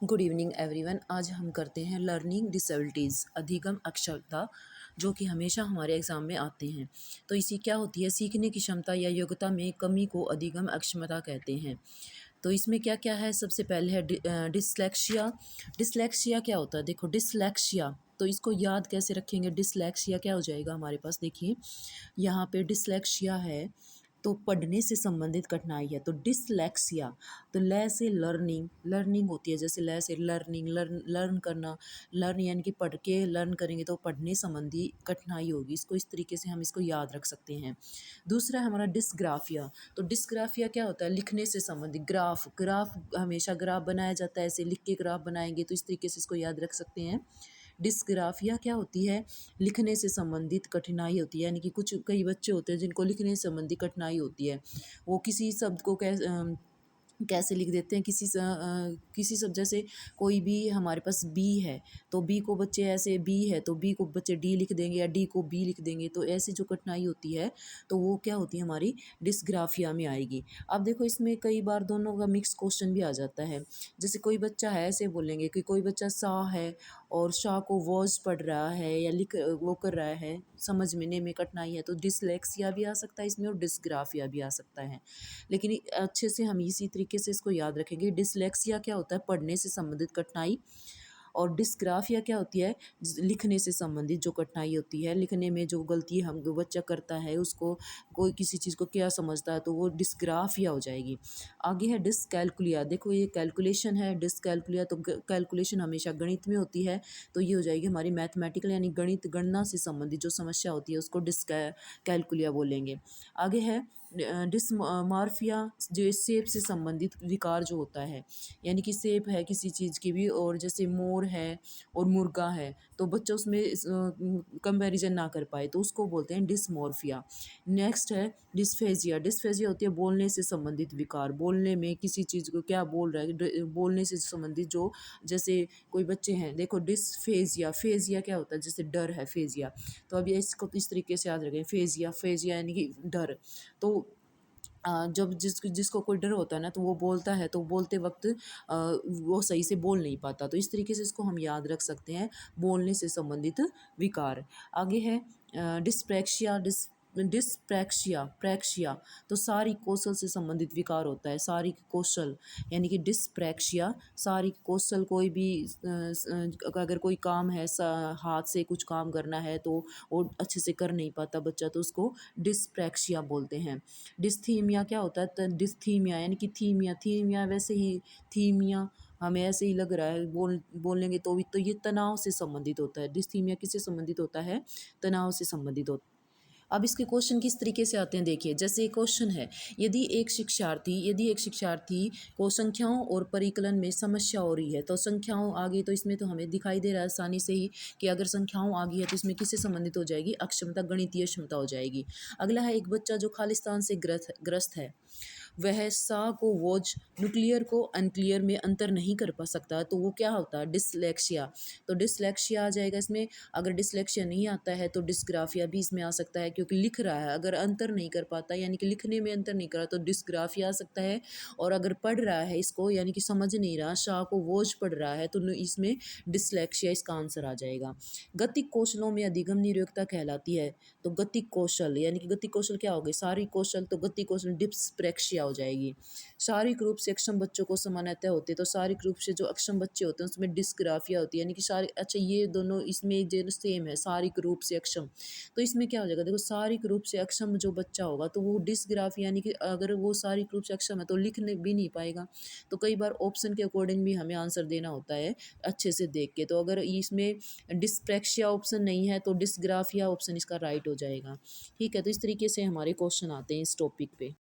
Good evening everyone. आज हम करते हैं लर्निंग डिसेबिलिटीज़, अधिगम अक्षमता, जो कि हमेशा हमारे एग्ज़ाम में आते हैं। तो इसी क्या होती है, सीखने की क्षमता या योग्यता में कमी को अधिगम अक्षमता कहते हैं। तो इसमें क्या क्या है, सबसे पहले है डिसलेक्सिया। डिसलेक्सिया क्या होता है, देखो डिसलेक्सिया, तो इसको याद कैसे रखेंगे। डिसलेक्सिया क्या हो जाएगा हमारे पास, देखिए यहाँ पे डिसलेक्सिया है तो पढ़ने से संबंधित कठिनाई है। तो डिसलेक्सिया, तो ल से लर्निंग, लर्निंग होती है, जैसे ल से लर्निंग, लर्न करना, लर्न यानी कि पढ़ के लर्न करेंगे तो पढ़ने संबंधी कठिनाई होगी। इसको इस तरीके से हम इसको याद रख सकते हैं। दूसरा है हमारा डिसग्राफिया। तो डिसग्राफिया क्या होता है, लिखने से संबंधित। ग्राफ, ग्राफ हमेशा ग्राफ बनाया जाता है, ऐसे लिख के ग्राफ बनाएंगे तो इस तरीके से इसको याद रख सकते हैं। डिस्ग्राफिया क्या होती है, लिखने से संबंधित कठिनाई होती है, यानी कि कुछ कई बच्चे होते हैं जिनको लिखने से संबंधित कठिनाई होती है। वो किसी शब्द को कैसे लिख देते हैं, किसी शब्द, जैसे कोई भी हमारे पास बी है तो बी को बच्चे ऐसे, बी है तो बी को बच्चे डी लिख देंगे या डी को बी लिख देंगे। तो ऐसी जो कठिनाई होती है तो वो क्या होती है, हमारी डिस्ग्राफिया में आएगी। अब देखो इसमें कई बार दोनों का मिक्स क्वेश्चन भी आ जाता है। जैसे कोई बच्चा है, ऐसे बोलेंगे कि कोई बच्चा सा है और शाह को वॉज पढ़ रहा है या लिख वो कर रहा है, समझने में कठिनाई है, तो डिसलेक्सिया भी आ सकता है इसमें और डिस्ग्राफिया भी आ सकता है। लेकिन अच्छे से हम इसी तरीके से इसको याद रखेंगे। डिसलेक्सिया क्या होता है, पढ़ने से संबंधित कठिनाई, और डिस्ग्राफिया क्या होती है, लिखने से संबंधित जो कठिनाई होती है, लिखने में जो गलती हम बच्चा करता है, उसको कोई किसी चीज़ को क्या समझता है तो वो डिस्ग्राफिया हो जाएगी। आगे है डिसकैलकुलिया। देखो ये कैलकुलेशन है, डिसकैलकुलिया तो कैलकुलेशन हमेशा गणित में होती है, तो ये हो जाएगी हमारी मैथमेटिकल यानी गणित, गणना से संबंधित जो समस्या होती है उसको डिसकैलकुलिया बोलेंगे। आगे है डिसमॉर्फिया, जो शेप से संबंधित विकार जो होता है, यानी कि शेप है किसी चीज़ की भी, और जैसे मोर है और मुर्गा है तो बच्चा उसमें कंपैरिजन ना कर पाए तो उसको बोलते हैं डिसमॉर्फिया। नेक्स्ट है डिस्फेजिया। डिस्फेजिया होती है बोलने से संबंधित विकार, बोलने में किसी चीज़ को क्या बोल रहा है, बोलने से संबंधित जो, जैसे कोई बच्चे हैं, देखो डिस्फेजिया, फेजिया क्या होता है, जैसे डर है, फेजिया। तो अब ये इसको इस तरीके से याद रखें, फेजिया, फेजिया यानी कि डर। तो जब जिसको कोई डर होता है ना तो वो बोलता है तो बोलते वक्त वो सही से बोल नहीं पाता, तो इस तरीके से इसको हम याद रख सकते हैं, बोलने से संबंधित विकार। आगे है डिस्प्रैक्सिया। डिस्प्रैक्सिया, प्रैक्सिया, तो सारी कौशल से संबंधित विकार होता है, सारी कौशल, यानी कि डिस्प्रैक्सिया, सारी कौशल, कोई भी अगर कोई काम है, हाथ से कुछ काम करना है तो वो अच्छे से कर नहीं पाता बच्चा, तो उसको डिस्प्रैक्सिया बोलते हैं। डिस्थीमिया क्या होता है, डिस्थीमिया यानी कि थीमिया, थीमिया वैसे ही, थीमिया हमें ऐसे ही लग रहा है, बोलेंगे तो भी, तो ये तनाव से संबंधित होता है। डिस्थीमिया किससे संबंधित होता है, तनाव से संबंधित होता है। अब इसके क्वेश्चन किस तरीके से आते हैं, देखिए जैसे एक क्वेश्चन है, यदि एक शिक्षार्थी को संख्याओं और परिकलन में समस्या हो रही है, तो संख्याओं आ गई तो इसमें तो हमें दिखाई दे रहा है आसानी से ही कि अगर संख्याओं आ गई है तो इसमें किससे संबंधित हो जाएगी, अक्षमता, गणितीय क्षमता हो जाएगी। अगला है एक बच्चा जो खालिस्तान से ग्रस्त है, वह सा को वोज, न्यूक्लियर को अनक्लियर में अंतर नहीं कर पा सकता, तो वो क्या होता है, डिसलेक्सिया। तो डिसलेक्सिया आ जाएगा इसमें। अगर डिसलेक्सिया नहीं आता है तो डिस्ग्राफिया भी इसमें आ सकता है, क्योंकि लिख रहा है, अगर अंतर नहीं कर पाता यानी कि लिखने में अंतर नहीं कर रहा तो डिस्ग्राफिया आ सकता है। और अगर पढ़ रहा है इसको, यानी कि समझ नहीं रहा, शाह को वोज पढ़ रहा है, तो इसमें डिसलेक्सिया इसका आंसर आ जाएगा। गतिक कौशलों में अधिगम निरयोग्यता कहलाती है। तो गतिक कौशल, यानी कि गतिक कौशल क्या हो गए, शारीरिक कौशल, तो गतिक कौशल डिस्प्रैक्सिया हो जाएगी। शारीरिक रूप से अक्षम बच्चों को सामान्यतः होते हैं, तो शारीरिक रूप से जो अक्षम बच्चे होते हैं उसमें डिस्ग्राफिया होती है, यानी कि अच्छा ये दोनों इसमें जो सेम है, शारीरिक रूप से अक्षम, तो इसमें क्या हो जाएगा, देखो शारीरिक रूप से अक्षम जो बच्चा होगा तो वो डिस्ग्राफिया, यानी कि अगर वो शारीरिक रूप से अक्षम है तो लिखने भी नहीं पाएगा। तो कई बार ऑप्शन के अकॉर्डिंग भी हमें आंसर देना होता है अच्छे से देख के, तो अगर इसमें डिस्प्रैक्सिया ऑप्शन नहीं है तो डिस्ग्राफिया ऑप्शन इसका राइट हो जाएगा। ठीक है, तो इस तरीके से हमारे क्वेश्चन आते हैं इस टॉपिक पे।